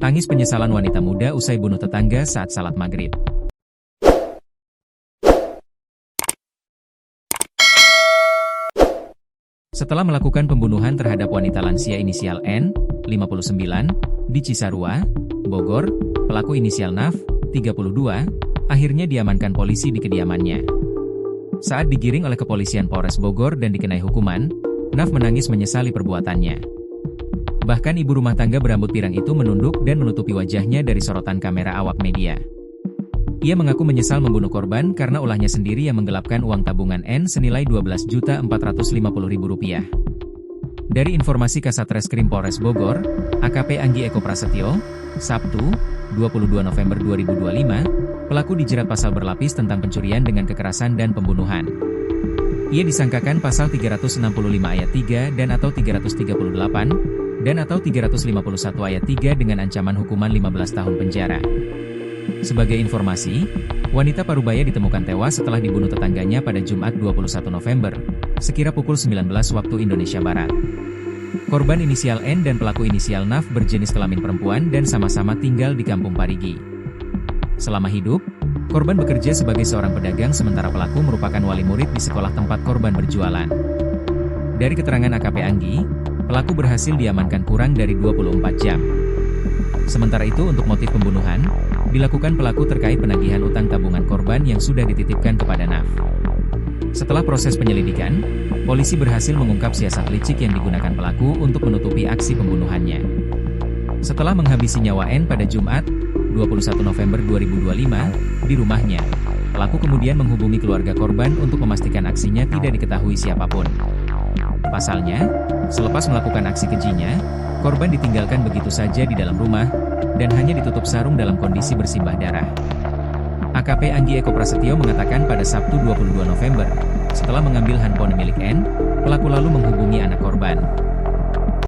Tangis penyesalan wanita muda usai bunuh tetangga saat salat maghrib. Setelah melakukan pembunuhan terhadap wanita lansia inisial N, 59, di Cisarua, Bogor, pelaku inisial Naf, 32, akhirnya diamankan polisi di kediamannya. Saat digiring oleh kepolisian Polres Bogor dan dikenai hukuman, Naf menangis menyesali perbuatannya. Bahkan ibu rumah tangga berambut pirang itu menunduk dan menutupi wajahnya dari sorotan kamera awak media. Ia mengaku menyesal membunuh korban karena ulahnya sendiri yang menggelapkan uang tabungan N senilai Rp12.450.000. Dari informasi Kasat Reskrim Polres Bogor, AKP Anggi Eko Prasetyo, Sabtu, 22 November 2025, pelaku dijerat pasal berlapis tentang pencurian dengan kekerasan dan pembunuhan. Ia disangkakan pasal 365 ayat 3 dan atau 338, dan atau 351 ayat 3 dengan ancaman hukuman 15 tahun penjara. Sebagai informasi, wanita Parubaya ditemukan tewas setelah dibunuh tetangganya pada Jumat 21 November, sekira pukul 19 waktu Indonesia Barat. Korban inisial N dan pelaku inisial Naf berjenis kelamin perempuan dan sama-sama tinggal di Kampung Parigi. Selama hidup, korban bekerja sebagai seorang pedagang sementara pelaku merupakan wali murid di sekolah tempat korban berjualan. Dari keterangan AKP Anggi, pelaku berhasil diamankan kurang dari 24 jam. Sementara itu untuk motif pembunuhan, dilakukan pelaku terkait penagihan utang tabungan korban yang sudah dititipkan kepada Naf. Setelah proses penyelidikan, polisi berhasil mengungkap siasat licik yang digunakan pelaku untuk menutupi aksi pembunuhannya. Setelah menghabisi nyawa N pada Jumat, 21 November 2025, di rumahnya, pelaku kemudian menghubungi keluarga korban untuk memastikan aksinya tidak diketahui siapapun. Pasalnya, selepas melakukan aksi kejinya, korban ditinggalkan begitu saja di dalam rumah, dan hanya ditutup sarung dalam kondisi bersimbah darah. AKP Anggi Eko Prasetyo mengatakan pada Sabtu 22 November, setelah mengambil handphone milik N, pelaku lalu menghubungi anak korban.